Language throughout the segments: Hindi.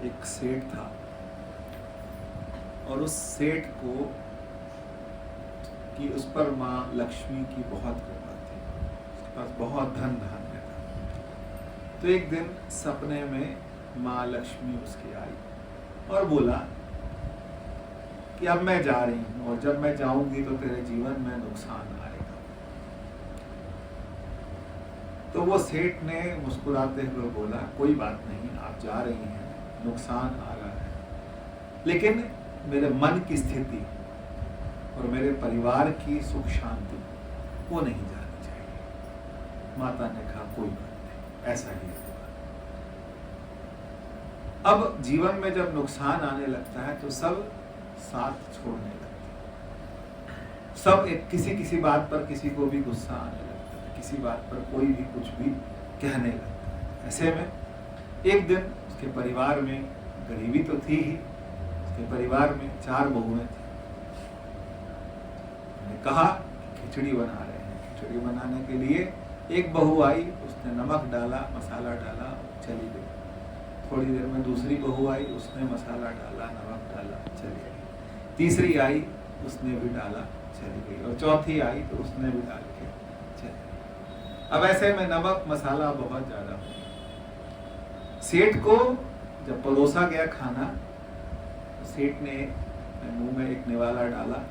एक सेठ था और उस सेठ को कि उस पर माँ लक्ष्मी की बहुत कृपा थी, उसके पास बहुत धन धान्य था। तो एक दिन सपने में माँ लक्ष्मी उसकी आई और बोला कि अब मैं जा रही हूँ और जब मैं जाऊंगी तो तेरे जीवन में नुकसान आएगा। तो वो सेठ ने मुस्कुराते हुए बोला, कोई बात नहीं, आप जा रही हैं, नुकसान आ रहा है, लेकिन मेरे मन की स्थिति और मेरे परिवार की सुख शांति वो नहीं जानी चाहिए। माता ने कहा कोई बात नहीं, ऐसा ही होगा। अब जीवन में जब नुकसान आने लगता है तो सब साथ छोड़ने लगते हैं, सब एक किसी बात पर किसी को भी गुस्सा आने लगता है, किसी बात पर कोई भी कुछ भी कहने लगता है। ऐसे में एक दिन उसके परिवार में गरीबी तो थी ही, उसके परिवार में 4 बहुएं थी। उन्होंने कहा खिचड़ी बना रहे हैं, खिचड़ी बनाने के लिए एक बहू आई, उसने नमक डाला, मसाला डाला, चली गई। थोड़ी देर में दूसरी बहू आई, उसने मसाला डाला, नमक डाला, चली गई। तीसरी आई, उसने भी डाला, चली गई। और चौथी आई तो उसने भी डाल के चली गई। अब ऐसे में नमक मसाला बहुत ज्यादा हो गया। सेठ को जब परोसा गया खाना, तो सेठ ने मुंह में एक निवाला डाला,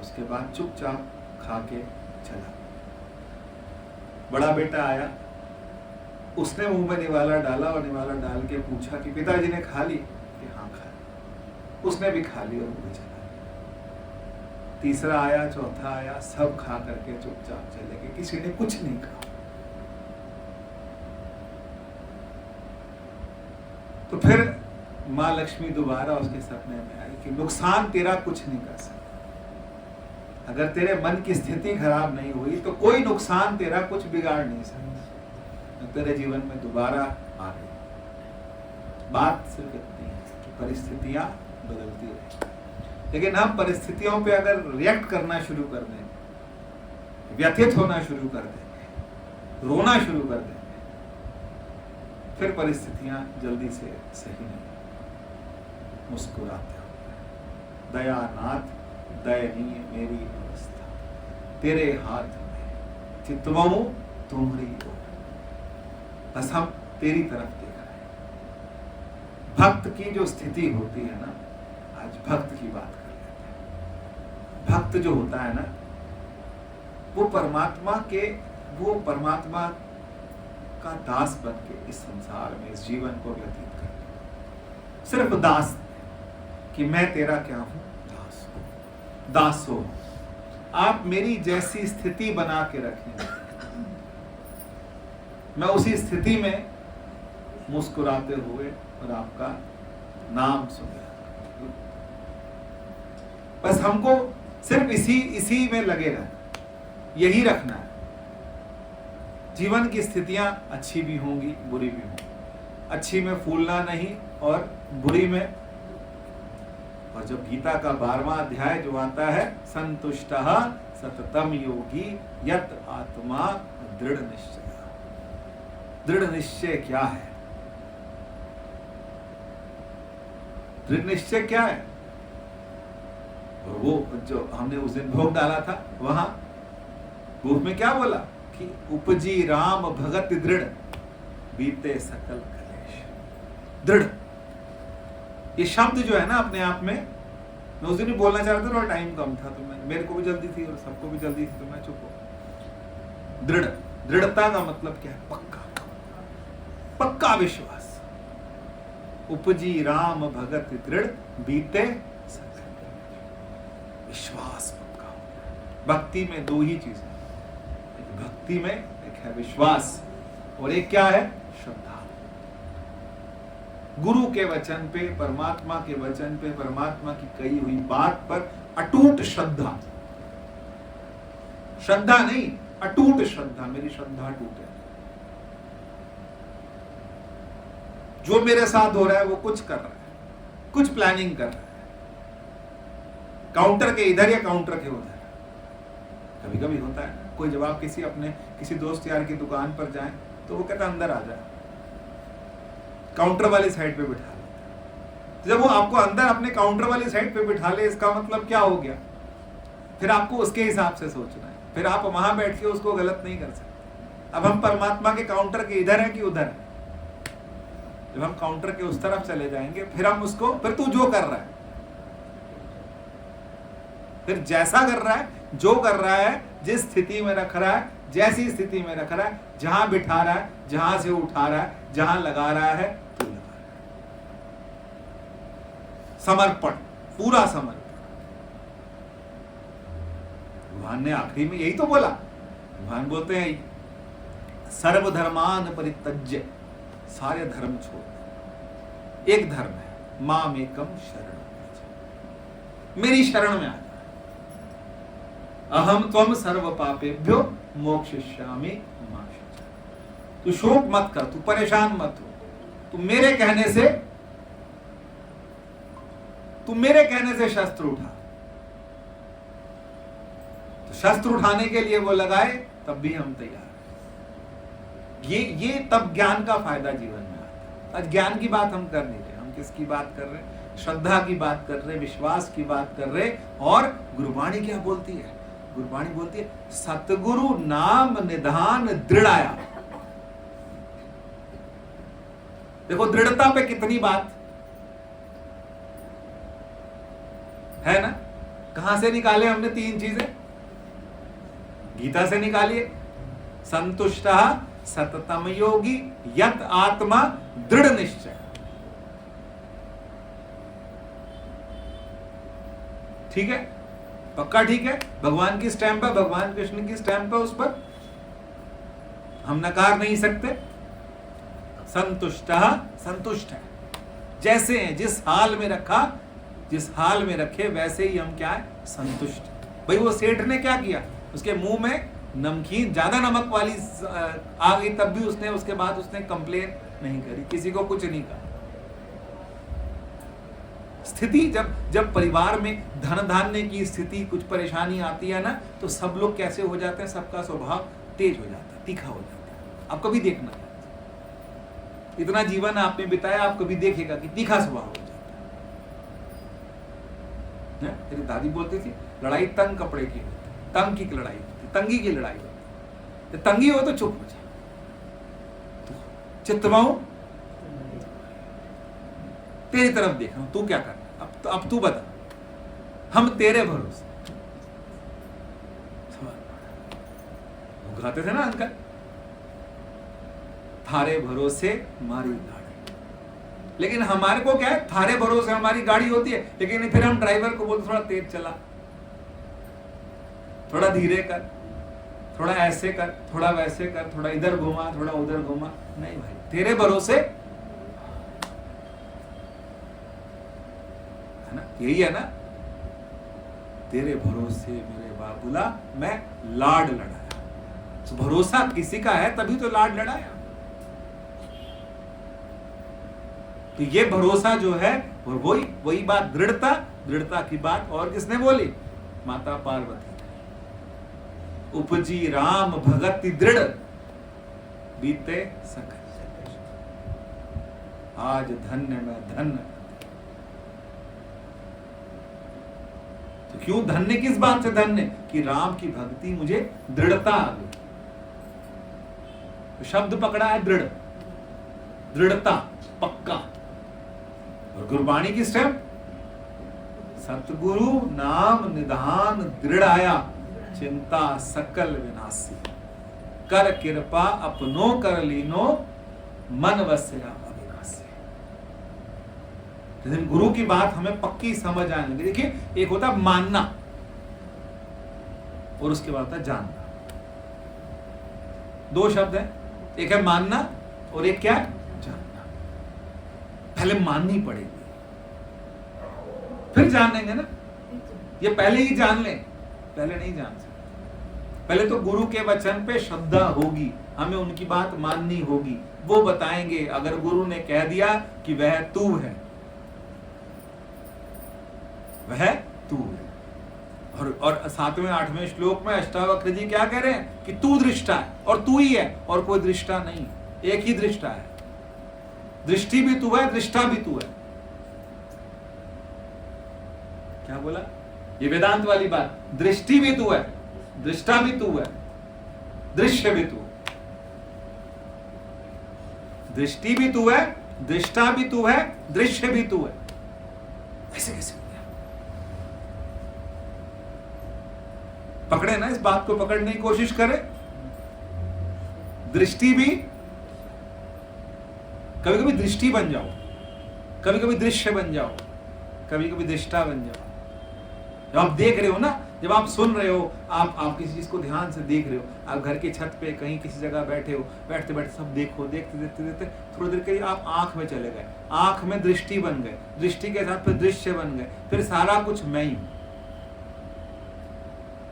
उसके बाद चुपचाप खा के चला। बड़ा बेटा आया, उसने मुंह में निवाला डाला और निवाला डाल के पूछा कि पिताजी ने खा ली? कि हाँ खा ली। उसने भी खा ली और वो भी चला गया। तीसरा आया, चौथा आया, सब खा करके चुपचाप चले गए, किसी ने कुछ नहीं कहा। तो फिर माँ लक्ष्मी दोबारा उसके सपने में आई कि नुकसान तेरा कुछ नहीं कर सकता। अगर तेरे मन की स्थिति खराब नहीं हुई तो कोई नुकसान तेरा कुछ बिगाड़ नहीं सकता। तो तेरे जीवन में दोबारा आ गई। बात सिर्फ इतनी है कि परिस्थितियां बदलती रहें, लेकिन हम परिस्थितियों पे अगर रिएक्ट करना शुरू कर दें, व्यथित होना शुरू कर दें, रोना शुरू कर दें, फिर परिस्थितियां जल्दी से सही नहीं। मुस्कुराते हो, दयानाथ दयनीय मेरी अवस्था, तेरे हाथ में चितवऊं तुम्हारी ओर। बस हम तेरी तरफ देख रहे हैं। भक्त की जो स्थिति होती है ना, आज भक्त की बात कर लेते हैं। भक्त जो होता है ना, वो परमात्मा का दास बन के इस संसार में, इस जीवन को व्यतीत करते। सिर्फ दास कि मैं तेरा क्या हूं, दास हो। आप मेरी जैसी स्थिति बना के रखेंगे, मैं उसी स्थिति में मुस्कुराते हुए और आपका नाम सुन। बस हमको सिर्फ इसी में लगे रहना, यही रखना है। जीवन की स्थितियां अच्छी भी होंगी, बुरी भी होंगी। अच्छी में फूलना नहीं और बुरी में। और जब गीता का 12वां अध्याय जो आता है, संतुष्टः सततम योगी यत आत्मा दृढ़ निश्चय। दृढ़ निश्चय क्या है? दृढ़ निश्चय क्या है? और वो जो हमने उस दिन भोग डाला था, वहां भोग में क्या बोला कि उपजी राम भगत दृढ़ बीते सकल कलेश। दृढ़, ये शब्द जो है ना, अपने आप में, मैं उस दिन भी बोलना चाह रहा था और टाइम कम था, तो मेरे को भी जल्दी थी और सबको भी जल्दी थी, तो मैं चुप हो। दृढ़, दृढ़ता का मतलब क्या है? पक्का, पक्का विश्वास। उपजी राम भगत दृढ़ बीते सकल, विश्वास पक्का। भक्ति में 2 ही चीजें, भक्ति में एक है विश्वास और एक क्या है? श्रद्धा। गुरु के वचन पे, परमात्मा के वचन पे, परमात्मा की कही हुई बात पर अटूट श्रद्धा। श्रद्धा नहीं, अटूट श्रद्धा। मेरी श्रद्धा अटूट है। जो मेरे साथ हो रहा है वो कुछ कर रहा है, कुछ प्लानिंग कर रहा है, काउंटर के इधर या काउंटर के उधर। कभी कभी होता है कोई, जब आप किसी दोस्त यार की दुकान पर जाएं तो वो कहता अंदर आ जाए, काउंटर वाली साइड पे बिठा लेता है। तो जब वो आपको अंदर अपने काउंटर वाली साइड पे बिठा ले, इसका मतलब क्या हो गया, फिर आपको उसके हिसाब से सोचना है, फिर आप वहां बैठ के उसको गलत नहीं कर सकते। अब हम परमात्मा के काउंटर के इधर है कि उधर है, जब हम काउंटर के उस तरफ चले जाएंगे, फिर हम उसको, फिर तू जो कर रहा है, फिर जैसा कर रहा है, जो कर रहा है, जिस स्थिति में रख रहा है, जैसी स्थिति में रख रहा है, जहां बिठा रहा है, जहां से उठा रहा है, जहां लगा रहा है, तो लगा रहा है। समर्पण, पूरा समर्पण। भगवान ने आखिरी में यही तो बोला। भगवान बोलते हैं सर्वधर्मान परित्यज्य, सारे धर्म छोड़ दो, एक धर्म है, मामेकम शरणं व्रज, मेरी शरण में आ। अहम त्वम सर्व पापेभ्यो मोक्षयिष्यामि मा शुचः। तू शोक मत कर, तू परेशान मत हो, तू मेरे कहने से शस्त्र उठा। तो शस्त्र उठाने के लिए वो लगाए, तब भी हम तैयार। ये तब ज्ञान का फायदा जीवन में आता है। आज ज्ञान की बात हम कर नहीं रहे, हम किसकी बात कर रहे हैं? श्रद्धा की बात कर रहे, विश्वास की बात कर रहे। और गुरुवाणी क्या बोलती है? गुरुवाणी बोलती है सतगुरु नाम निधान दृढ़ाया। देखो दृढ़ता पे कितनी बात है ना। कहां से निकाले हमने तीन चीजें? गीता से निकालिए। संतुष्टः सततम योगी यत आत्मा दृढ़ निश्चय। ठीक है, पक्का ठीक है। भगवान की स्टैंप है, भगवान कृष्ण की स्टैंप है, उस पर हम नकार नहीं सकते। संतुष्टः, संतुष्ट है, जैसे हैं, जिस हाल में रखा, जिस हाल में रखे वैसे ही हम क्या है? संतुष्ट। भाई वो सेठ ने क्या किया? उसके मुंह में नमकीन, ज्यादा नमक वाली आ गई, तब भी उसने, उसके बाद उसने कंप्लेन नहीं करी, किसी को कुछ नहीं कहा। स्थिति जब परिवार में धन धान्य की स्थिति, कुछ परेशानी आती है ना, तो सब लोग कैसे हो जाते हैं? सबका स्वभाव तेज हो जाता है, तीखा हो जाता है। आप कभी देखना, इतना जीवन आपने बिताया, आप कभी देखेगा कि तीखा स्वभाव हो जाता है। मेरी दादी बोलती थी लड़ाई तंग कपड़े की होती, तंग की लड़ाई होती, तंगी की लड़ाई होती। तंगी हो तो चुप हो जा, चितवाऊं तेरी तरफ देख रहा हूं, तू क्या कर रहा? अब तू बता, हम तेरे भरोसे। गाते थे ना अंकल, थारे भरोसे हमारी गाड़ी। लेकिन हमारे को क्या है? थारे भरोसे हमारी गाड़ी होती है, लेकिन फिर हम ड्राइवर को बोलते थोड़ा तेज चला, थोड़ा धीरे कर, थोड़ा ऐसे कर, थोड़ा वैसे कर, थोड़ा इधर घुमा, थोड़ा उधर घुमा। नहीं भाई, तेरे भरोसे है ना, यही है ना, तेरे भरोसे मेरे बाबूला मैं लाड लड़ाया। तो भरोसा किसी का है तभी तो लाड लड़ाया। तो ये भरोसा जो है, और वही बात, दृढ़ता की बात और किसने बोली? माता पार्वती। उपजी राम भगति दृढ़, बीते सकल। आज धन्य मैं धन्य। तो क्यों धन्य? किस बात से धन्य? कि राम की भक्ति मुझे दृढ़ता आ गई। तो शब्द पकड़ा है दृढ़, दृढ़ता, पक्का। और गुरबाणी की स्टेप, सतगुरु नाम निधान दृढ़ आया, चिंता सकल विनाशी, कर कृपा अपनो कर लीनो, मन वस्या अविनाशी। लेकिन गुरु की बात हमें पक्की समझ आने लगी। देखिए, एक होता मानना और उसके बाद होता जानना। दो शब्द है, एक है मानना और एक क्या है? जानना। पहले माननी पड़ेगी, फिर जान लेंगे ना। ये पहले ही जान लें, पहले नहीं जान सकते। पहले तो गुरु के वचन पे श्रद्धा होगी, हमें उनकी बात माननी होगी, वो बताएंगे। अगर गुरु ने कह दिया कि वह तू है, वह तू है। और 7वें 8वें श्लोक में अष्टावक्र जी क्या कह रहे हैं? कि तू दृष्टा है और तू ही है, और कोई दृष्टा नहीं, एक ही दृष्टा है। दृष्टि भी तू है, दृष्टा भी तू है। क्या बोला? ये वेदांत वाली बात। दृष्टि भी तू है, दृष्टा भी तू है, दृश्य भी तू। दृष्टि भी तू है, दृष्टा भी तू है, दृश्य भी तू है। ऐसे कैसे हो गया? पकड़े ना, इस बात को पकड़ने की कोशिश करें। दृष्टि भी, कभी कभी दृष्टि बन जाओ, कभी कभी दृश्य बन जाओ, कभी कभी दृष्टा बन जाओ। जब आप देख रहे हो ना, जब आप सुन रहे हो, आप किसी चीज को ध्यान से देख रहे हो, आप घर की छत पे कहीं किसी जगह बैठे हो, बैठते बैठते सब देखो, देखते देखते देखते थोड़ी देर के लिए आप आंख में चले गए, आंख में दृष्टि बन गए, दृष्टि के साथ फिर दृश्य बन गए, फिर सारा कुछ मैं ही हूं।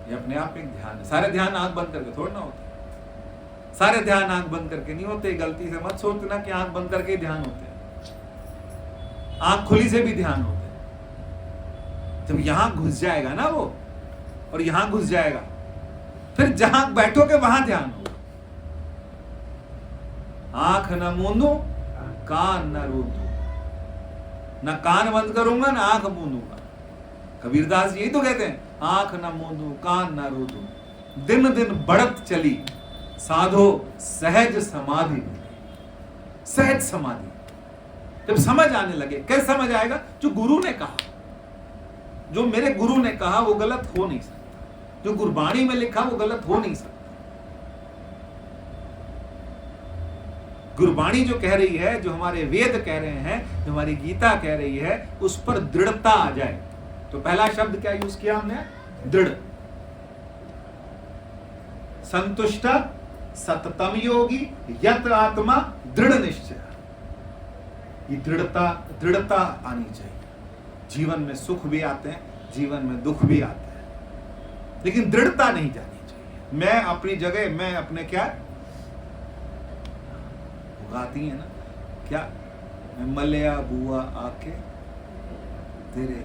ये अपने आप एक ध्यान है। सारे ध्यान आंख बंद करके थोड़ा ना होते, सारे ध्यान आंख बंद करके नहीं होते। गलती से मत सोचना कि आंख बंद करके ध्यान होते हैं, आंख खुली से भी ध्यान होते हैं। जब यहां घुस जाएगा ना वो, और यहां घुस जाएगा, फिर जहां बैठोगे वहां ध्यान होगा। आंख न मूंदू, कान न रूंदू, न कान बंद करूंगा न आंख मूंदूंगा। कबीरदास यही तो कहते हैं, आंख न मूंदू, कान न रूंदू, दिन दिन बढ़त चली, साधो सहज समाधि मिली। सहज समाधि जब समझ आने लगे, कैसे समझ आएगा? जो गुरु ने कहा, जो मेरे गुरु ने कहा वो गलत हो नहीं सकता, जो गुरबाणी में लिखा वो गलत हो नहीं सकता। गुरबाणी जो कह रही है, जो हमारे वेद कह रहे हैं, जो हमारी गीता कह रही है, उस पर दृढ़ता आ जाए। तो पहला शब्द क्या यूज किया हमने? दृढ़। संतुष्ट सततम योगी यत आत्मा दृढ़ निश्चय। ये दृढ़ता आनी चाहिए। जीवन में सुख भी आते हैं, जीवन में दुख भी आता है, लेकिन दृढ़ता नहीं जानी चाहिए। मैं अपनी जगह, मैं अपने क्या गाती है ना, क्या मैं मलया बुआ आके तेरे,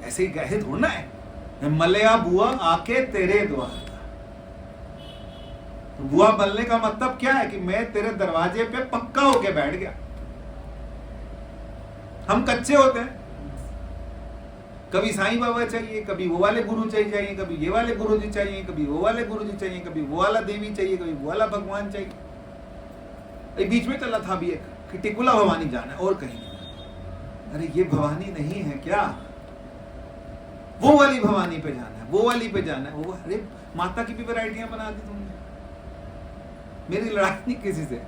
ऐसे ही कहे थोड़ा है, मैं मलया बुआ आके तेरे द्वार। तो बुआ बनने का मतलब क्या है? कि मैं तेरे दरवाजे पे पक्का होके बैठ गया। हम कच्चे होते हैं, कभी साईं बाबा चाहिए, कभी वो वाले गुरु चाहिए, कभी ये वाले गुरु जी चाहिए, कभी वो वाले गुरु जी चाहिए, कभी वो वाला देवी चाहिए, कभी वो वाला भगवान चाहिए। बीच में चला था भी एक कि टिकुला भवानी जाना है और कहीं नहीं। अरे ये भवानी नहीं है क्या? वो वाली भवानी पे जाना है, वो वाली पे जाना है, वो। अरे माता की भी वैरायटियां बना दी तुमने। मेरी लड़ाई नहीं किसी से,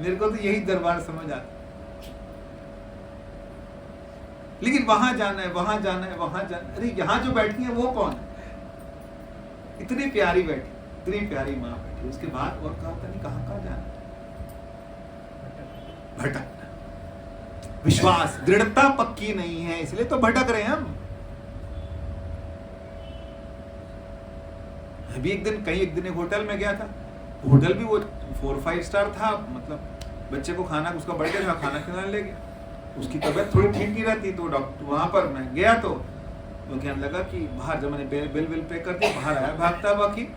मेरे को तो यही दरबार समझ आता। लेकिन वहां जाना है, वहां जाना है, वहां जाना है। अरे यहां जो बैठी है वो कौन है? इतनी प्यारी बैठी, इतनी प्यारी माँ बैठी, उसके बाद और कहा नहीं कहां जाना? भटकना। विश्वास, दृढ़ता पक्की नहीं है, इसलिए तो भटक रहे हैं हम। अभी एक दिन एक होटल में गया था। होटल भी वो 4-5 स्टार था, मतलब बच्चे को खाना, उसका बर्थडे था, खाना खिलाने ले गया। उसकी तबीयत थोड़ी ठीक नहीं रहती, तो डॉक्टर वहां पर मैं गया तो कहने लगा कि बाहर, जब मैंने बिल पे कर दिया, बाहर आया भागता। बाकी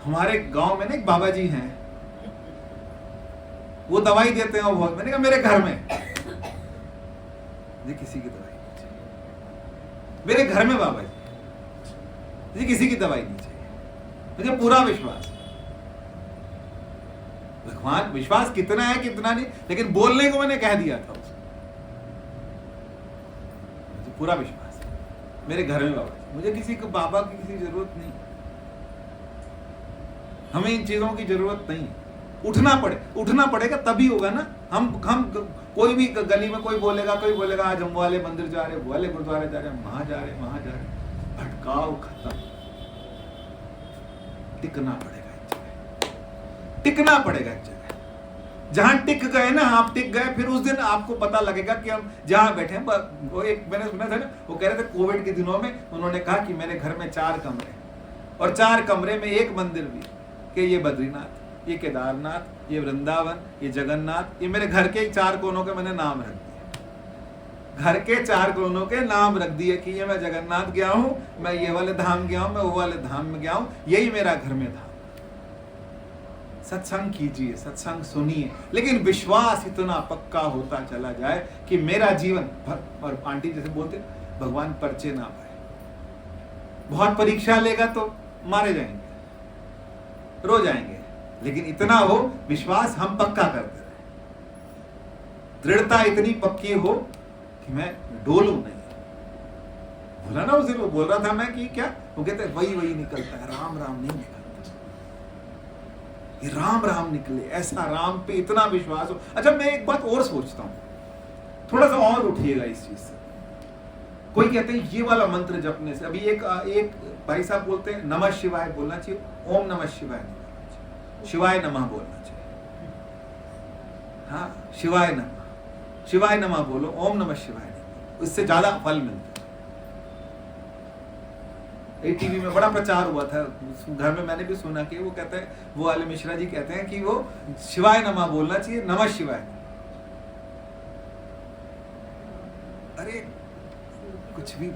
हमारे गांव में ना एक बाबा जी हैं, वो दवाई देते हैं बहुत। मैंने कहा मेरे घर में जी किसी की दवाई नहीं चाहिए, मेरे घर में बाबा जी किसी की दवाई नहीं चाहिए। मुझे पूरा विश्वास है भगवान, विश्वास कितना है कितना नहीं, लेकिन बोलने को मैंने कह दिया था उसको। मुझे पूरा विश्वास है मेरे घर में बाबा, मुझे किसी को बाबा की किसी जरूरत नहीं, हमें इन चीजों की जरूरत नहीं। उठना पड़ेगा तभी होगा ना। हम कोई भी गली में कोई बोलेगा आज हम वाले मंदिर जा रहे, वाले गुरुद्वारे जा रहे, वहां जा रहे, भटकाव खत्म। टिकना पड़ेगा एक जगह। जहां टिक गए ना, आप टिक गए, फिर उस दिन आपको पता लगेगा कि हम जहां बैठे हैं। वो एक मैंने सुना था ना, वो कह रहे थे कोविड के दिनों में उन्होंने कहा कि मेरे घर में 4 कमरे, और 4 कमरे में एक मंदिर भी, कि ये बद्रीनाथ, ये केदारनाथ, ये वृंदावन, ये जगन्नाथ, ये मेरे घर के 4 कोनों के मैंने नाम रख दिए। घर के 4 कोनों के नाम रख दिए कि ये मैं जगन्नाथ गया हूं, मैं ये वाले धाम गया हूं, मैं वो वाले धाम में गया हूं, यही मेरा घर में था। सत्संग कीजिए, सत्संग सुनिए, लेकिन विश्वास इतना पक्का होता चला जाए कि मेरा जीवन, और आंटी जैसे बोलते भगवान पर्चे ना पाए, बहुत परीक्षा लेगा तो मारे जाएंगे, रो जाएंगे, लेकिन इतना हो विश्वास हम पक्का करते रहे, दृढ़ता इतनी पक्की हो कि मैं डोलूं नहीं। बोला ना उसे, वो बोल रहा था मैं कि क्या, वो कहते वही वही निकलता है, राम राम नहीं निकलता, ये राम राम निकले, ऐसा राम पे इतना विश्वास हो। अच्छा मैं एक बात और सोचता हूं, थोड़ा सा और उठिएगा इस चीज से। कोई कहते हैं ये वाला मंत्र जपने से, अभी एक भाई साहब बोलते हैं नमः शिवाय बोलना चाहिए, ओम नमः शिवाय नहीं बोलना चाहिए, शिवाय नमः बोलना चाहिए। हाँ शिवाय नमः बोलो, ओम नमः शिवाय नहीं बोलो, इससे ज्यादा फल मिलता है। टीवी में बड़ा प्रचार हुआ था, घर में मैंने भी सुना कि वो कहते हैं, वो वाले मिश्रा जी कहते हैं कि वो शिवाय नमः बोलना चाहिए, नमः शिवाय। अरे कुछ भी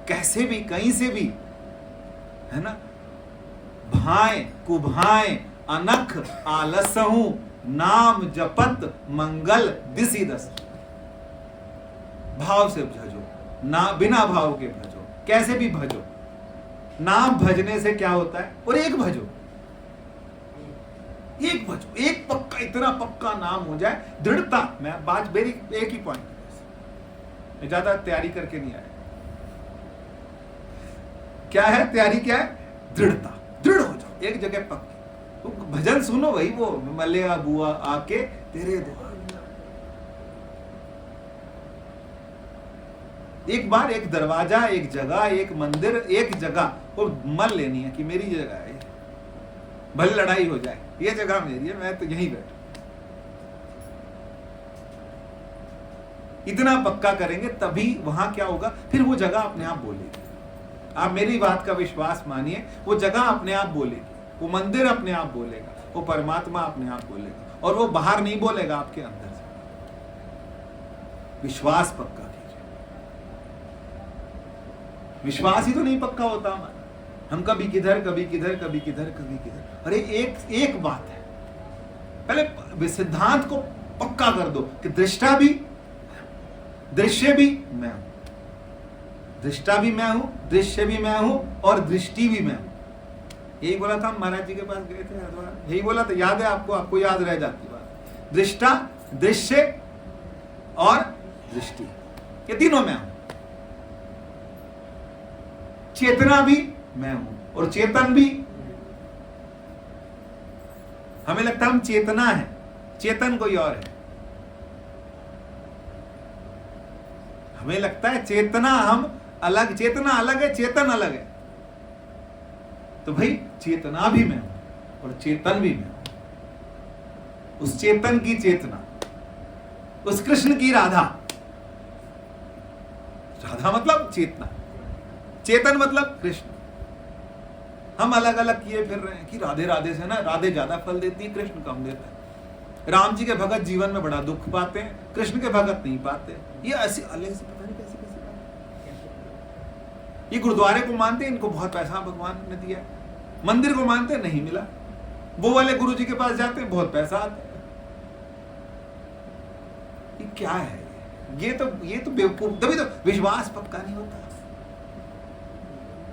कैसे भी कहीं से भी, है ना, भाए कुभाए अनख आलसहु नाम जपत मंगल दिसी दस। भाव से भजो ना, बिना भाव के भजो, कैसे भी भजो। नाम भजने से क्या होता है, और एक भजो, एक पक्का, इतना पक्का नाम हो जाए, दृढ़ता। मैं बात मेरी एक ही पॉइंट, मैं ज्यादा तैयारी करके नहीं आया। क्या है तैयारी, क्या है दृढ़ता, दृढ़ हो जाओ एक जगह पक्की। तो भजन सुनो, वही वो मलिया बुआ आके तेरे द्वार। एक बार एक दरवाजा, एक जगह, एक मंदिर, एक जगह वो मन लेनी है कि मेरी जगह है, भले लड़ाई हो जाए, ये जगह मेरी है, मैं तो यहीं बैठा। इतना पक्का करेंगे तभी वहां क्या होगा, फिर वो जगह अपने आप बोलेगी। आप मेरी बात का विश्वास मानिए, वो जगह अपने आप बोलेगी, वो मंदिर अपने आप बोलेगा, वो परमात्मा अपने आप बोलेगा, और वो बाहर नहीं बोलेगा, आपके अंदर से। विश्वास पक्का कीजिए। विश्वास ही तो नहीं पक्का होता हमारा, हम कभी किधर कभी किधर कभी किधर कभी किधर। अरे एक बात है, पहले सिद्धांत को पक्का कर दो कि दृष्टा भी, दृश्य भी मैं हूं, दृष्टा भी मैं हूं, दृश्य भी मैं हूं, और दृष्टि भी मैं हूं। यही बोला था, महाराज जी के पास गए थे हरिद्वार, यही बोला था, याद है आपको? आपको याद रह जाती बात। दृष्टा, दृश्य और दृष्टि, ये तीनों मैं हूं। चेतना भी मैं हूं और चेतन भी। हमें लगता है हम चेतना है, चेतन कोई और है। हमें लगता है चेतना हम अलग, चेतना अलग है, चेतन अलग है। तो भाई चेतना भी मैं हूं और चेतन भी मैं हूं। उस चेतन की चेतना, उस कृष्ण की राधा, राधा मतलब चेतना, चेतन मतलब कृष्ण। हम अलग अलग किए फिर रहे हैं कि राधे राधे से ना, राधे ज्यादा फल देती है, कृष्ण कम देता है। राम जी के भगत जीवन में बड़ा दुख पाते हैं, कृष्ण के भगत नहीं पाते। ये ऐसी अलग से पता नहीं कैसे कैसे बात। ये गुरुद्वारे को मानते हैं, इनको बहुत पैसा भगवान ने दिया, मंदिर को मानते नहीं मिला। वो वाले गुरु जी के पास जाते हैं, बहुत पैसा आता है। ये क्या है? ये तो बेवकूफ। तभी तो विश्वास पक्का नहीं होता,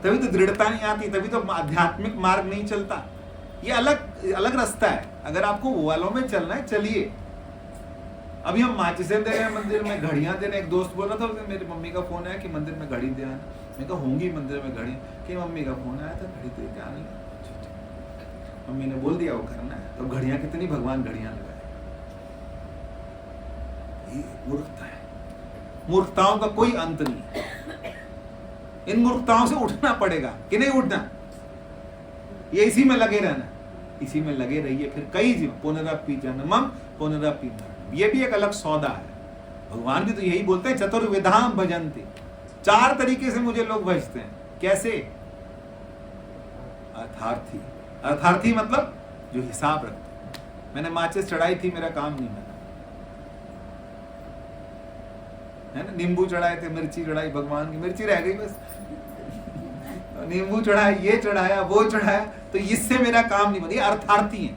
तभी तो दृढ़ता नहीं आती, तभी तो आध्यात्मिक मार्ग नहीं चलता। ये अलग अलग रास्ता है। अगर आपको वो वालों में चलना है, चलिए। अभी हम माचिसें दे रहे हैं मंदिर में, घड़ियां दे रहे हैं। एक दोस्त बोल रहा था, मेरी मम्मी का फोन आया कि मंदिर में घड़ी दे आना। मैं कहा होंगी मंदिर में घड़ी, कि मम्मी का फोन आया था, घड़ी दे के आने। मम्मी ने बोल दिया वो करना है, तो घड़ियां कितनी भगवान घड़ियां लगाए। ये मूर्खता है, मूर्खताओं का कोई अंत नहीं है। इन मूर्खताओं से उठना पड़ेगा कि नहीं उठना, ये इसी में लगे रहना, इसी में लगे रहिए। फिर कई जीवन, पुनरपि जन्मम पुनरपि मरणम, ये भी एक अलग सौदा है। भगवान भी तो यही बोलते हैं, चतुर्विधाम भजन्ति। 4 तरीके से मुझे लोग भजते हैं। कैसे? अर्थार्थी। अर्थार्थी मतलब जो हिसाब रखते। मैंने माचिस चढ़ाई थी, मेरा काम नहीं बना, है ना। नींबू चढ़ाए थे, मिर्ची चढ़ाई, भगवान की मिर्ची रह गई बस। नींबू चढ़ाया, ये चढ़ाया, वो चढ़ाया, तो इससे मेरा काम नहीं बनता। अर्थार्थी है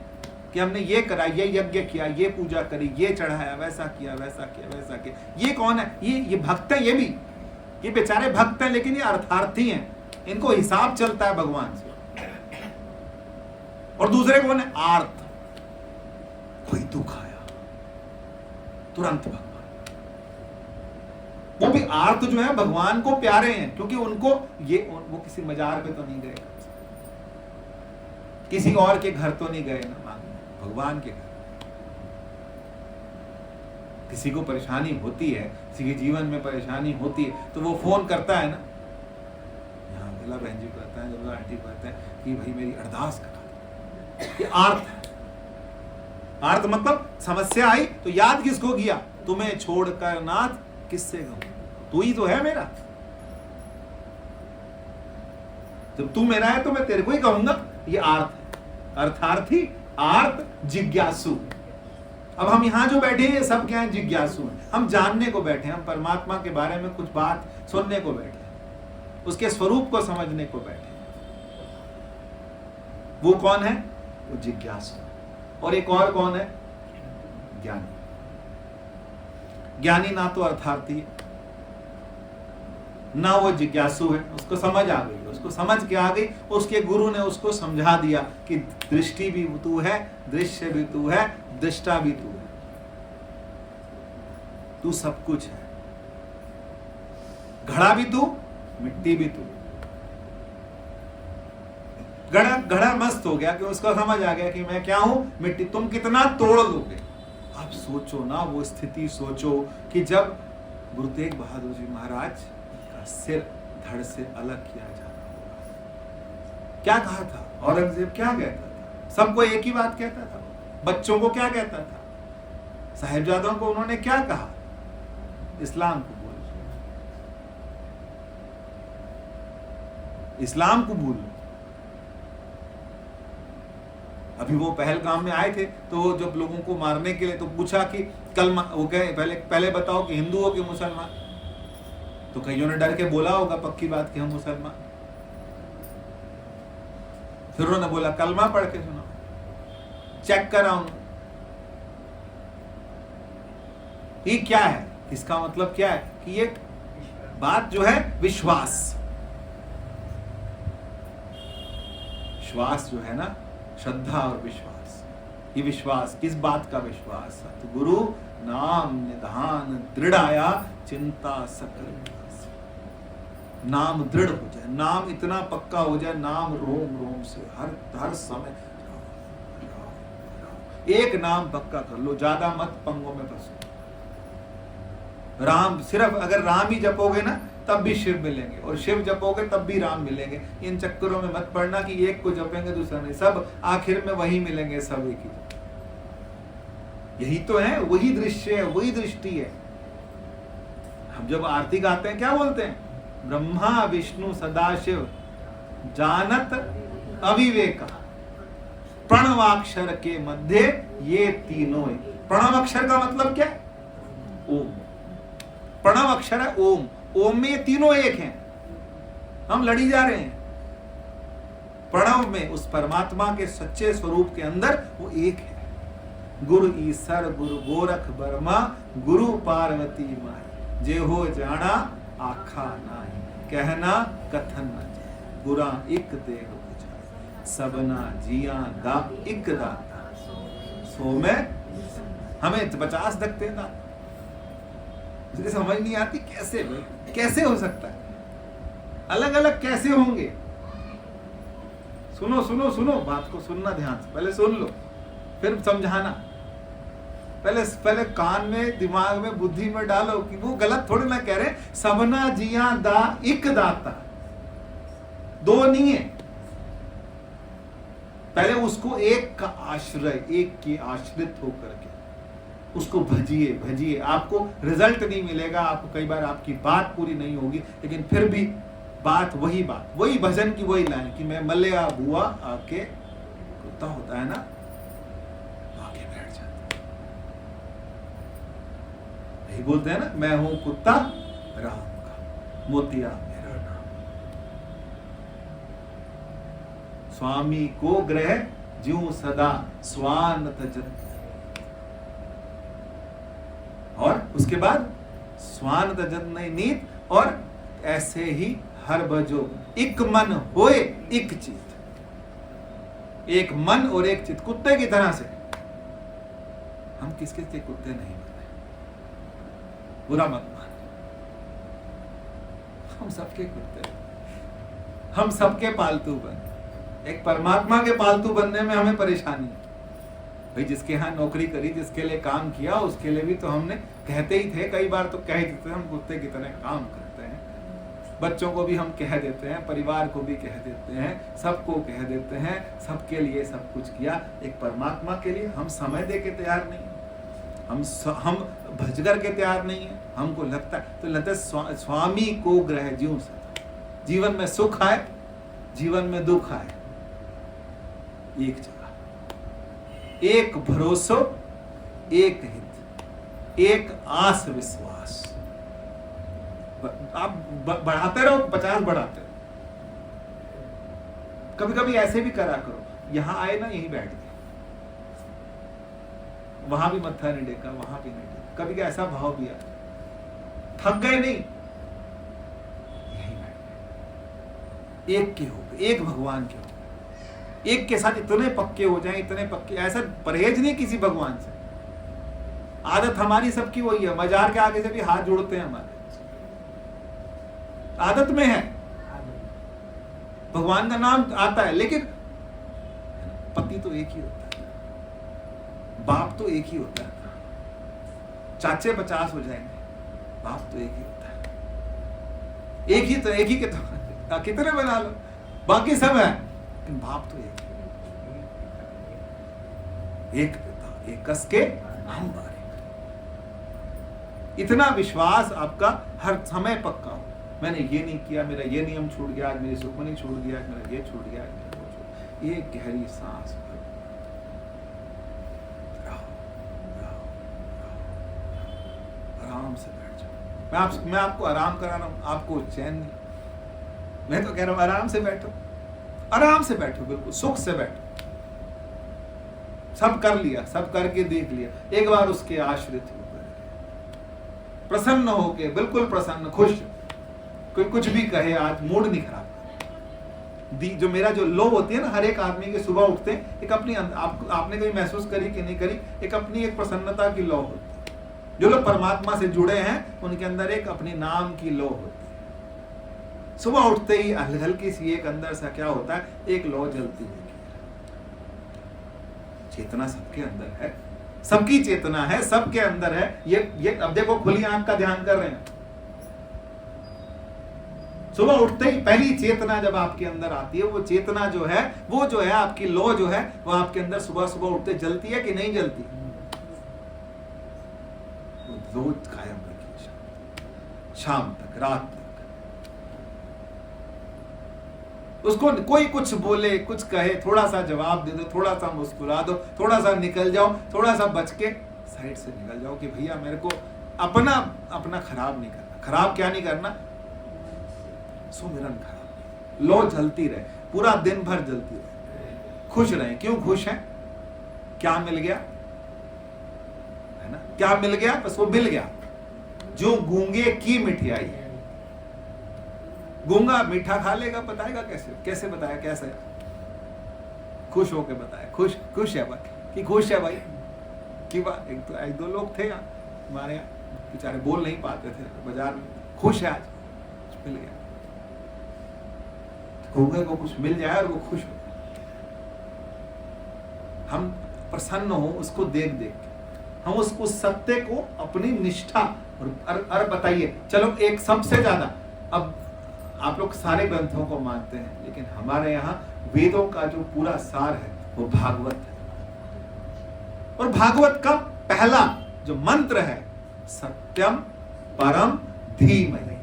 कि हमने ये करा, ये यज्ञ किया, ये पूजा करी, ये चढ़ाया, वैसा किया, वैसा किया, वैसा किया। ये कौन है? ये भक्त है। ये बेचारे भक्त हैं, लेकिन ये अर्थार्थी हैं। इनको हिसाब चलता है भगवान से। और दूसरे कौन है? आर्त। कोई दुख आया तुरंत भगवान। वो भी आर्त जो है भगवान को प्यारे हैं, क्योंकि उनको वो किसी मजार पे तो नहीं गए, किसी और के घर तो नहीं गए ना मांगने, भगवान के घर। किसी को परेशानी होती है, किसी के जीवन में परेशानी होती है, तो वो फोन करता है ना, यहाँ गला बहन जी कहता है, जब आंटी कहते हैं कि भाई मेरी अरदास करा। ये आर्त है। आर्त मतलब समस्या आई तो याद किसको किया? तुम्हें छोड़कर नाथ किससे कहूं, तू ही तो है मेरा। जब तू मेरा है तो मैं तेरे को ही कहूंगा। ये आर्त है। अर्थार्थी, आर्त, जिज्ञासु। अब हम यहां जो बैठे हैं सब क्या है? जिज्ञासु हैं। हम जानने को बैठे हैं, हम परमात्मा के बारे में कुछ बात सुनने को बैठे हैं, उसके स्वरूप को समझने को बैठे हैं। वो कौन है? वो जिज्ञासु। और एक और कौन है? ज्ञानी। ज्ञानी ना तो अर्थार्थी है, ना वो जिज्ञासु है। उसको समझ आ गई, उसको समझ के आ गई, उसके गुरु ने उसको समझा दिया कि दृष्टि भी तू है, दृश्य भी तू है, दृष्टा भी तू है, तू सब कुछ है। घड़ा भी तू, मिट्टी भी तू। घड़ा मस्त हो गया कि उसको समझ आ गया कि मैं क्या हूं? मिट्टी। तुम कितना तोड़ लोगे? आप सोचो ना, वो स्थिति सोचो कि जब गुरु तेग बहादुर जी महाराज का सिर धड़ से अलग किया जाना होगा। क्या कहा था औरंगजेब? क्या कहता था? सबको एक ही बात कहता था। बच्चों को क्या कहता था? साहिबजादों को उन्होंने क्या कहा? इस्लाम को भूल, इस्लाम को भूल। अभी वो पहलगाम में आए थे, तो जब लोगों को मारने के लिए तो पूछा कि कलमा, वो कहे पहले बताओ कि हिंदू हो कि मुसलमान। तो कईयों ने डर के बोला होगा पक्की बात कि हम मुसलमान। फिर उन्होंने बोला कलमा पढ़ के सुनाओ, चेक कराओ। ये क्या है? इसका मतलब क्या है? कि ये बात जो है विश्वास, विश्वास जो है ना, श्रद्धा और विश्वास। ये विश्वास किस बात का विश्वास? सतगुरु नाम निधान दृढ़ाया चिंता सकल। नाम दृढ़ हो जाए, नाम इतना पक्का हो जाए, नाम रोम रोम से हर समय एक नाम पक्का कर लो, ज्यादा मत पंगों में फंसो। राम, सिर्फ अगर राम ही जपोगे ना तब भी शिव मिलेंगे, और शिव जपोगे तब भी राम मिलेंगे। इन चक्करों में मत पड़ना कि एक को जपेंगे दूसरा नहीं, सब आखिर में वही मिलेंगे, सब एक ही। यही तो है, वही दृश्य है, वही दृष्टि है। हम जब आरती गाते हैं क्या बोलते हैं? ब्रह्मा विष्णु सदाशिव जानत अविवेका, प्रणवाक्षर के मध्य ये तीनों। प्रणव अक्षर का मतलब क्या है? ओम। प्रणव अक्षर है ओम। ओम में ये तीनों एक हैं, हम लड़ी जा रहे हैं। प्रणव में उस परमात्मा के सच्चे स्वरूप के अंदर वो एक है। गुरु ईसर गुरु गोरख बर्मा, गुरु पार्वती माई, जे हो जाना आखा नाही, कहना कथन न जाए, गुरा इक देह बुझाए, सबना जिया दा इक दाता, सो में हमें 50 दखते हैं दाता। समझ नहीं आती कैसे भाई, कैसे हो सकता है? अलग अलग कैसे होंगे? सुनो सुनो सुनो, बात को सुनना ध्यान से, पहले सुन लो फिर समझाना। पहले कान में, दिमाग में, बुद्धि में डालो कि वो गलत थोड़ी ना कह रहे। सबना जिया दा इक दाता, दो नहीं है। पहले उसको एक का आश्रय, एक के आश्रित होकर के उसको भजिए भजिए। आपको रिजल्ट नहीं मिलेगा, आपको कई बार आपकी बात पूरी नहीं होगी, लेकिन फिर भी बात, वही भजन की वही लाइन कि मैं मल्लिया बुआ आके, कुत्ता होता है ना, आके बैठ जाता। यही बोलते हैं ना, मैं हूं कुत्ता राम का, मोतिया मेरा नाम। स्वामी को ग्रह ज्यों सदा स्वान तजन। और उसके बाद स्वान तजन नहीं नीत, और ऐसे ही हर बजो एक मन होए एक चित। एक मन और एक चित, कुत्ते की तरह से। हम किसके के कुत्ते नहीं बने, बुरा मत मान, हम सबके कुत्ते, हम सबके पालतू बने। एक परमात्मा के पालतू बनने में हमें परेशानी है भाई। जिसके यहाँ नौकरी करी, जिसके लिए काम किया, उसके लिए भी तो हमने कहते ही थे, कई बार तो कह ही देते, हम कुत्ते की तरह काम करते हैं। बच्चों को भी हम कह देते हैं, परिवार को भी कह देते हैं, सबको कह देते हैं, सबके लिए सब कुछ किया। एक परमात्मा के लिए हम समय दे के तैयार नहीं, हम भजगर के तैयार नहीं है। हमको लगता है तो लगता है स्वामी को ग्रह ज्यों सदा। जीवन में सुख आए, जीवन में दुख आए, एक जगह, एक भरोसो, एक हित, एक आस विश्वास। आप बढ़ाते रहो, 50 बढ़ाते रहो। कभी कभी ऐसे भी करा करो, यहां आए ना यहीं बैठ गए, वहां भी मत्था नहीं टेका, वहां भी नहीं टेका। कभी ऐसा भाव भी आता, थक गए नहीं, यहीं बैठ गए, एक के हो गए, एक भगवान के हो गए, एक के साथ इतने पक्के हो जाएं, इतने पक्के। ऐसा परहेज नहीं किसी भगवान से। आदत हमारी सबकी वही है, मजार के आगे से भी हाथ जोड़ते हैं, हमारे आदत में है। भगवान का नाम आता है, लेकिन पति तो एक ही होता है, बाप तो एक ही होता है, चाचे 50 हो जाएंगे, बाप तो एक ही होता है। एक ही के तो कितने बना लो, बाकी सब है, लेकिन बाप तो एक ही। एक पिता एक कस के हम बारे। इतना विश्वास आपका हर समय पक्का हो, मैंने ये नहीं किया, मेरा ये नियम छूट गया, आज मेरी सुखमनी छूट गया, मेरा ये छूट गया, मेरा वो छूट गया। ये गहरी सांस भरो, आराम से बैठ जाओ। मैं आपको आराम करा रहा हूं, आपको चैन नहीं। मैं तो कह रहा हूं आराम से बैठो, आराम से बैठो, बिल्कुल सुख से बैठो। सब कर लिया, सब करके देख लिया, एक बार उसके आश्रित होकर प्रसन्न होके, बिल्कुल प्रसन्न, खुश। कोई कुछ भी कहे, आज मूड नहीं खराब। जो मेरा जो लो होती है ना, हर एक आदमी के सुबह उठते एक अपनी आपने कभी महसूस करी कि नहीं करी, एक अपनी एक प्रसन्नता की लो होती है। जो लोग परमात्मा से जुड़े हैं उनके अंदर एक अपनी नाम की लो होती है। सुबह उठते ही हल्की सी एक अंदर सा क्या होता है, एक लो जलती है। चेतना सबके अंदर है, सबकी चेतना है, सबके अंदर है। ये अब देखो, खुली आंख का ध्यान कर रहे हैं, सुबह उठते ही पहली चेतना जब आपके अंदर आती है, वो चेतना जो है, वो जो है आपकी लो जो है, वो आपके अंदर सुबह सुबह उठते जलती है कि नहीं जलती? रोज कायम रखिए, शाम तक, रात तक। उसको कोई कुछ बोले, कुछ कहे, थोड़ा सा जवाब दे दो, थोड़ा सा मुस्कुरा दो, थोड़ा सा निकल जाओ, थोड़ा सा बच के साइड से निकल जाओ कि भैया मेरे को अपना खराब नहीं करना। खराब क्या नहीं करना? सुमिरन खराब। लो जलती रहे, पूरा दिन भर जलती रहे, खुश रहे। क्यों खुश है? क्या मिल गया, है ना? क्या मिल गया? बस वो मिल गया। जो गूंगे की मिठाई है, गूंगा मीठा खा लेगा, बताएगा कैसे बताया, कैसे खुश होके बताया, खुश है भाई, कि खुश है भाई कि बात। एक दो लोग थे हमारे यहाँ, बेचारे बोल नहीं पाते थे बाजार में, खुश है, आज मिल गया। गूंगे को कुछ मिल जाए और वो खुश हो, हम प्रसन्न हो उसको देख देख के, हम उसको सत्य को अपनी निष्ठा और बताइए। चलो एक सबसे ज्यादा, अब आप लोग सारे ग्रंथों को मानते हैं, लेकिन हमारे यहाँ वेदों का जो पूरा सार है वो भागवत है। और भागवत का पहला जो मंत्र है, सत्यम परम धीमहि।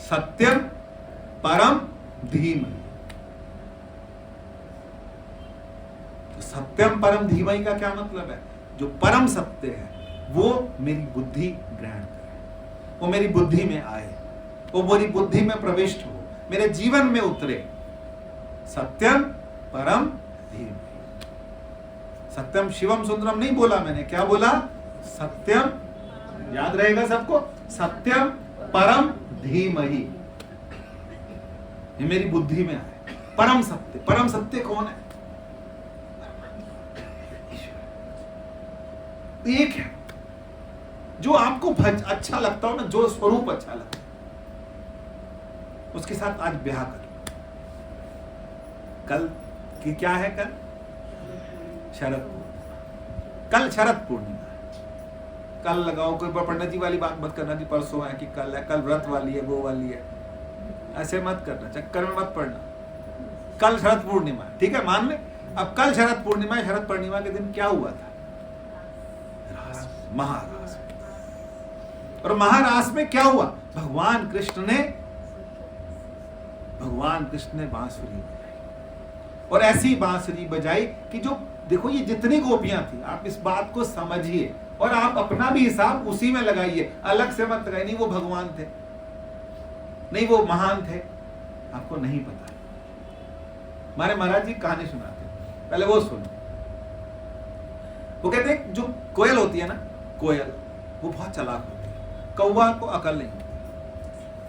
सत्यम परम धीमहि। तो सत्यम परम धीमहि का क्या मतलब है? जो परम सत्य है वो मेरी बुद्धि ग्रहण करे, वो मेरी बुद्धि में आए, वो मेरी बुद्धि में प्रविष्ट हो, मेरे जीवन में उतरे। सत्यम परम धीमहि। सत्यम शिवम सुंदरम नहीं बोला मैंने, क्या बोला? सत्यम, याद रहेगा सबको, सत्यम परम धीमहि। ये मेरी बुद्धि में आए। परम सत्य, परम सत्य कौन है? एक है जो आपको अच्छा लगता हो ना, जो स्वरूप अच्छा लगता है, उसके साथ आज ब्याह कर लो। कल की क्या है? कल शरद पूर्णिमा। कल शरद पूर्णिमा है। कल लगाओ, कोई पंडित जी वाली बात मत करना कि परसों है कि कल है, कल व्रत वाली है, वो वाली है, ऐसे मत करना, चक्कर में मत पड़ना। कल शरद पूर्णिमा है, ठीक है, मान ले। अब कल शरद पूर्णिमा है, शरद पूर्णिमा के दिन क्या हुआ था? महारास। और महारास में क्या हुआ? भगवान कृष्ण ने बांसुरी बजाई, और ऐसी बांसुरी बजाई कि जो देखो, ये जितनी गोपियां थी, आप इस बात को समझिए और आप अपना भी हिसाब उसी में लगाइए, अलग से मत लगाइए। नहीं वो भगवान थे, नहीं वो महान थे, आपको नहीं पता। हमारे महाराज जी कहानी सुनाते, पहले वो सुनो। वो कहते हैं जो कोयल होती है ना, कोयल, वो बहुत चालाक होती है। कौवा को अकल नहीं होती,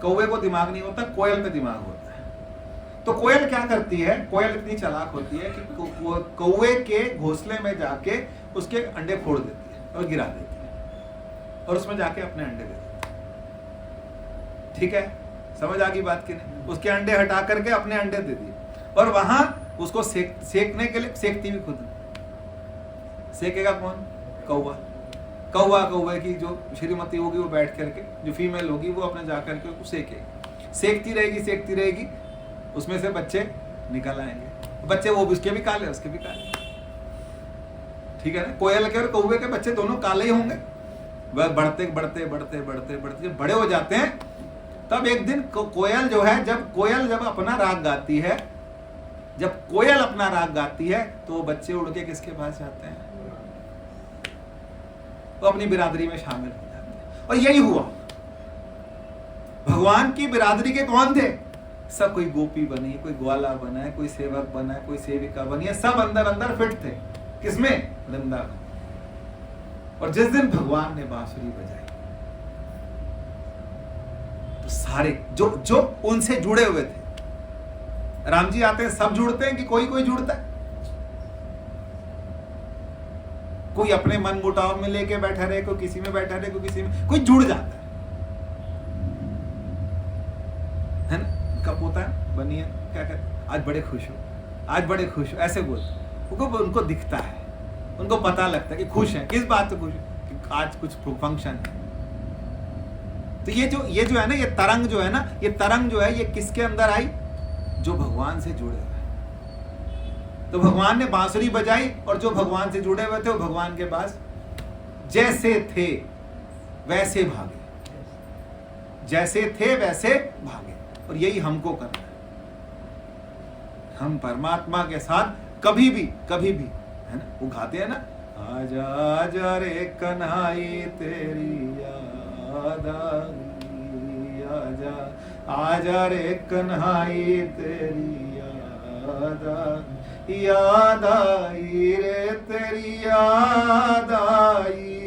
कौवे को दिमाग नहीं होता, कोयल पे दिमाग होता है। तो कोयल क्या करती है? कोयल इतनी चालाक होती है कि कौवे के घोंसले में जाके उसके अंडे फोड़ देती है और गिरा देती है, और उसमें जाके अपने अंडे दे देती है। ठीक है, समझ आ गई बात की नहीं? उसके अंडे हटा करके अपने अंडे दे दिए, और वहां उसको सेकने के लिए, सेकती भी खुद। सेकेगा कौन? कौवा। कौवे की जो श्रीमती होगी वो बैठ करके, जो फीमेल होगी वो अपने जा करके उसको सेकेगी, सेकती रहेगी, उसमें से बच्चे निकल आएंगे। बच्चे वो भी, उसके भी काले, उसके भी काले। ठीक है ना? कोयल के और कौवे के बच्चे दोनों काले ही होंगे। वह बढ़ते जब बड़े हो जाते हैं, तब एक दिन कोयल जो है, जब अपना राग गाती है, जब कोयल अपना राग गाती है, तो वो बच्चे उड़ के किसके पास जाते हैं? वो अपनी बिरादरी में शामिल हो जाते हैं। और यही हुआ। भगवान की बिरादरी के कौन थे? सब, कोई गोपी बनी, कोई ग्वाला बना है, कोई सेवक बना है, कोई सेविका बनी है, सब अंदर फिट थे। किसमें? वृंदावन। और जिस दिन भगवान ने बांसुरी बजाई, तो सारे जो उनसे जुड़े हुए थे, राम जी आते हैं, सब जुड़ते हैं कि कोई जुड़ता है? कोई अपने मन मुटाव में लेके बैठा रहे, कोई किसी में बैठा रहे, कोई किसी में, कोई जुड़ जाता है ना? कब होता है? बनिए क्या कहते, आज बड़े खुश हो, ऐसे बोलते। उनको दिखता है, उनको पता लगता है कि खुश है। किस बात से खुश है? कि आज कुछ फंक्शन है। तो ये जो है ना, ये तरंग जो है, ये किसके अंदर आई? जो भगवान से जुड़े हुए। तो भगवान ने बांसुरी बजाई, और जो भगवान से जुड़े हुए थे वो भगवान के पास जैसे थे वैसे भागे, और यही हमको करना है। हम परमात्मा के साथ कभी भी है ना, वो गाते हैं ना, आजा आजा रे कन्हाई तेरी याद आई, आजा रे कन्हाई तेरी याद आई रे, तेरी याद आई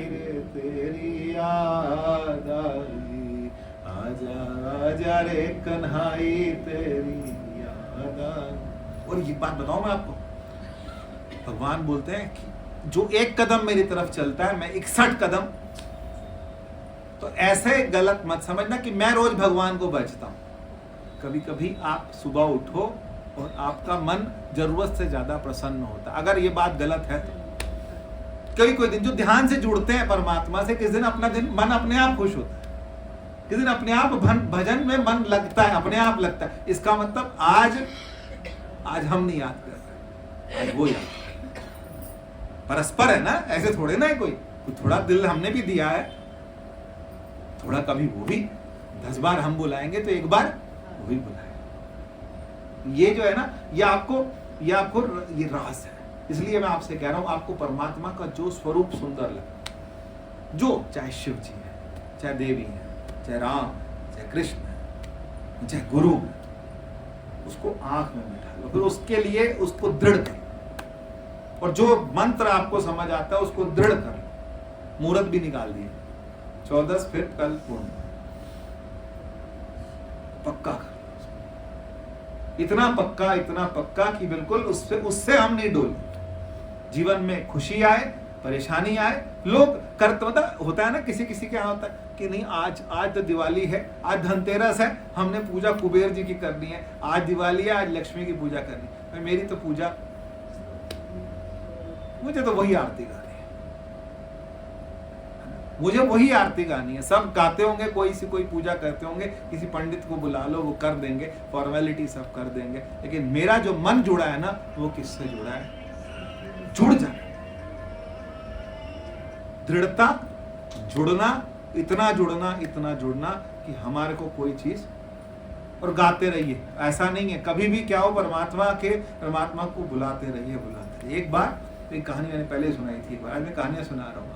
रे, तेरी याद आई, आजा रे कन्हाई तेरी याद आई। और ये बात बताऊं मैं आपको, भगवान बोलते हैं कि जो एक कदम मेरी तरफ चलता है, मैं 61 कदम। तो ऐसे गलत मत समझना कि मैं रोज भगवान को भजता हूं। कभी कभी आप सुबह उठो और आपका मन जरूरत से ज्यादा प्रसन्न होता। अगर ये बात गलत है तो कोई दिन जो ध्यान से जुड़ते हैं परमात्मा से, किस दिन मन अपने आप खुश होता है, किस दिन अपने आप भजन में मन लगता है, अपने आप लगता है। इसका मतलब आज हम नहीं याद कर रहे, आज वो याद। परस्पर है ना, ऐसे थोड़े ना है कोई थोड़ा दिल हमने भी दिया है, थोड़ा कभी वो भी 10 बार हम बुलाएंगे तो एक बार वो भी बुलाए। ये जो है ना, ये आपको ये रास है। इसलिए मैं आपसे कह रहा हूं, आपको परमात्मा का जो स्वरूप सुंदर लगे, जो चाहे शिव जी है, चाहे देवी है, चाहे राम, चाहे कृष्ण है, चाहे गुरु में, उसको आंख में बैठा लो, फिर उसके लिए उसको दृढ़ करो, और जो मंत्र आपको समझ आता है उसको दृढ़ कर लो। मुहूर्त भी निकाल दिए 14 फिर कल पूर्ण, पक्का कर लो, इतना पक्का कि बिल्कुल उससे हम नहीं डोले। जीवन में खुशी आए, परेशानी आए, लोग करते होता है ना, किसी किसी के यहाँ होता है कि नहीं आज तो दिवाली है, आज धनतेरस है, हमने पूजा कुबेर जी की करनी है, आज दिवाली है, आज लक्ष्मी की पूजा करनी है। मेरी तो पूजा, मुझे तो वही आरती गानी है, मुझे वही आरती गानी है। सब गाते होंगे, कोई पूजा करते होंगे, किसी पंडित को बुला लो, वो कर देंगे, फॉर्मेलिटी सब कर देंगे, लेकिन मेरा जो मन जुड़ा है ना, वो किससे जुड़ा है? जुड़ जाए, दृढ़ता, जुड़ना, इतना जुड़ना कि हमारे को कोई चीज, और गाते रहिए। ऐसा नहीं है, कभी भी क्या हो, परमात्मा को बुलाते रहिए। एक बार एक कहानी मैंने पहले सुनाई थी, एक बार, आज मैं कहानियां सुना रहा हूँ,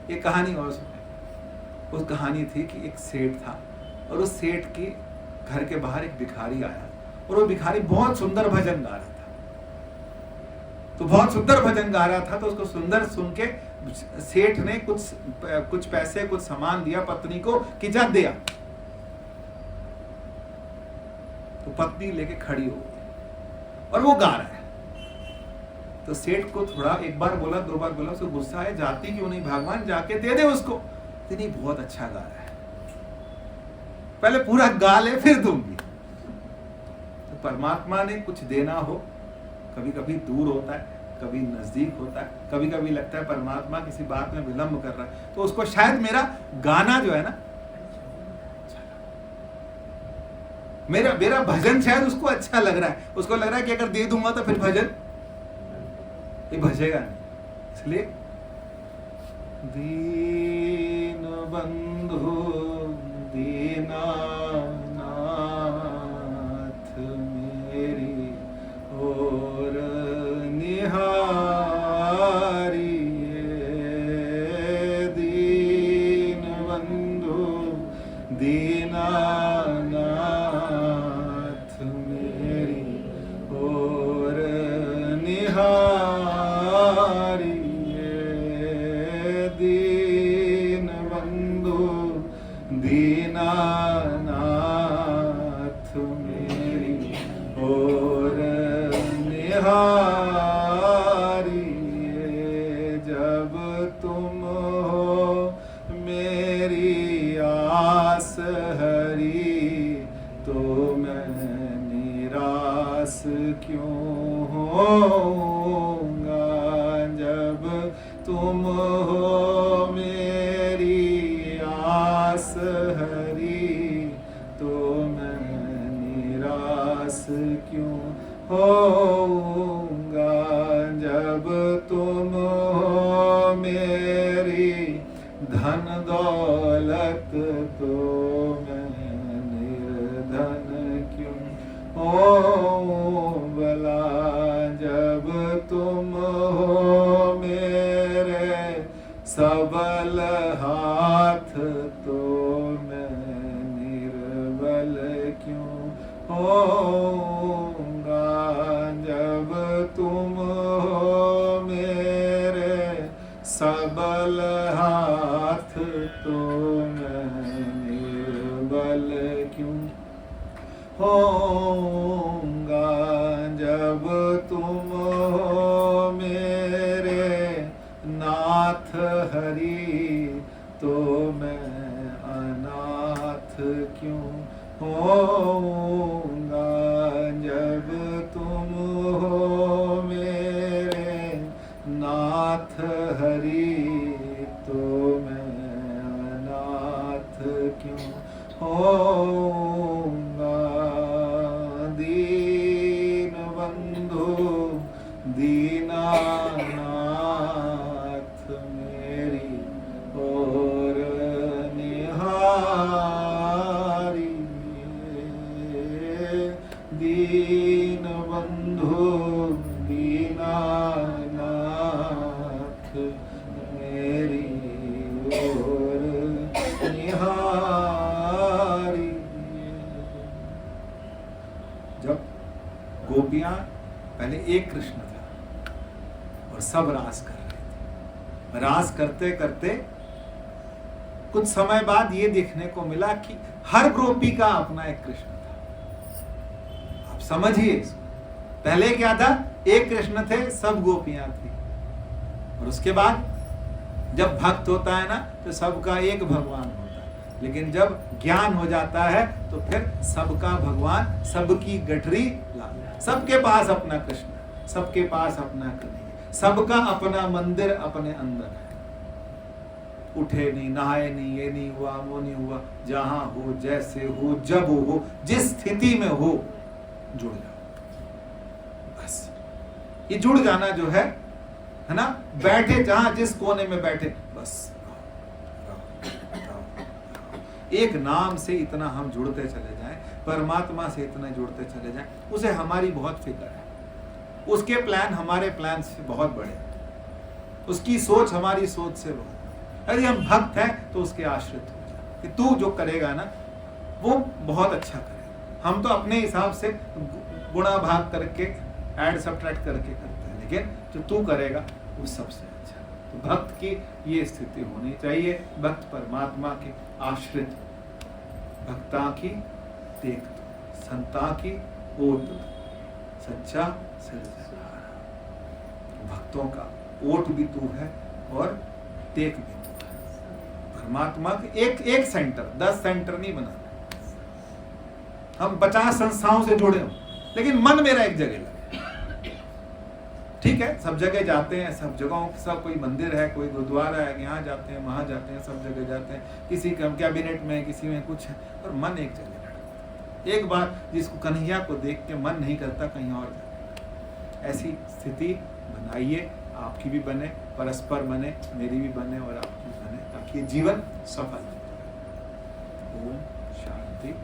एक कहानी और सुनाई। उस कहानी थी कि एक सेठ था, और उस सेठ के घर के बाहर एक भिखारी आया, और वो भिखारी बहुत सुंदर भजन गा रहा था। तो बहुत सुंदर भजन गा रहा था, तो उसको सुंदर सुन के सेठ ने कुछ पैसे, कुछ सामान दिया पत्नी को कि जा दिया। तो पत्नी लेके खड़ी हो गई, और वो गा रहा है। तो सेठ को थोड़ा, एक बार बोला, 2 बार बोला, उसको गुस्सा है, जाती क्यों नहीं, भगवान जाके दे दे उसको। नहीं, बहुत अच्छा गा रहा है, पहले पूरा गा ले फिर दूंगी। तो परमात्मा ने कुछ देना हो, कभी कभी दूर होता है, कभी नजदीक होता है, कभी कभी लगता है परमात्मा किसी बात में विलंब कर रहा है, तो उसको शायद मेरा गाना जो है ना, मेरा भजन शायद उसको अच्छा लग रहा है, उसको लग रहा है कि अगर दे दूंगा तो फिर भजन ये भजेगा नहीं। इसलिए दीन बंधु दीनानाथ मेरी और निहारिए, दीन बंधु दीनानाथ मेरी और निहारिए, दीन बंधु दीनानाथ मेरी और निहारिए। जब तुम हो मेरी आस हरी, तो मैं निराश क्यों होऊंगा। जब तुम हो मेरी आस हरी, तो मैं निराश क्यों होऊंगा। जब तुम हो मेरी धन दौलत, तो मैं निर्धन क्यों होऊं भला। जब तुम हो मेरे सबल हाथ, तो मैं निर्बल क्यों होऊंगा। जब तुम हो मेरे सबल हाथ, तो मैं निर्बल क्यों होऊंगा। जब तुम हो मेरे नाथ हरि, तो मैं अनाथ क्यों होऊंगा। जब तुम हो मेरे नाथ हरि, तो मैं अनाथ क्यों होऊंगा। दीन बंधु दीनानाथ मेरी और निहारिए, दीन बंधु दीनानाथ मेरी और निहारिए। गोपियां पहले एक कृष्ण था और सब रास कर रहे थे। रास करते करते कुछ समय बाद ये देखने को मिला कि हर गोपी का अपना एक कृष्ण था। आप समझिए इसको। पहले क्या था? एक कृष्ण थे, सब गोपियां थी। और उसके बाद जब भक्त होता है ना तो सबका एक भगवान होता है, लेकिन जब ज्ञान हो जाता है तो फिर सबका भगवान, सबकी गठरी लाल। सबके पास अपना कृष्ण, सबके पास अपना कन्हैया, सबका अपना मंदिर अपने अंदर है। उठे नहीं, नहाए नहीं, ये नहीं हुआ, वो नहीं हुआ, जहां हो, जैसे हो, जब हो, जिस स्थिति में हो, जुड़ जाओ बस। ये जुड़ जाना जो है ना, बैठे जहां जिस कोने में बैठे बस एक नाम से इतना हम जुड़ते चले जाएं, परमात्मा से इतना जुड़ते चले जाएं, उसे हमारी बहुत फिक्र है। उसके प्लान हमारे प्लान से बहुत बड़े, उसकी सोच हमारी सोच से बहुत। यदि हम भक्त हैं तो उसके आश्रित हो जाए कि तू जो करेगा ना वो बहुत अच्छा करेगा। हम तो अपने हिसाब से गुणा भाग करके, ऐड सब्ट्रैक्ट करके करते हैं, लेकिन जो तू करेगा वो सबसे अच्छा। तो भक्त की ये स्थिति होनी चाहिए। भक्त परमात्मा के आश्रित, भक्ता की टेक, संता की ओट, सच्चा सिरजनहार। भक्तों का ओट भी तू है और टेक भी तू है। परमात्मा के एक सेंटर, 10 सेंटर नहीं बनाना। हम 50 संस्थाओं से जुड़े हो, लेकिन मन मेरा एक जगह लगे। ठीक है, सब जगह जाते हैं, सब जगहों सब, कोई मंदिर है, कोई गुरुद्वारा है, यहाँ जाते हैं, वहाँ जाते हैं, सब जगह जाते हैं, किसी का कैबिनेट में, किसी में कुछ है, और मन एक जगह लगा। एक बार जिसको कन्हैया को देख के मन नहीं करता कहीं और जाने। ऐसी स्थिति बनाइए, आपकी भी बने, परस्पर बने, मेरी भी बने और आपकी भी बने, ताकि जीवन सफल हो। ओम शांति।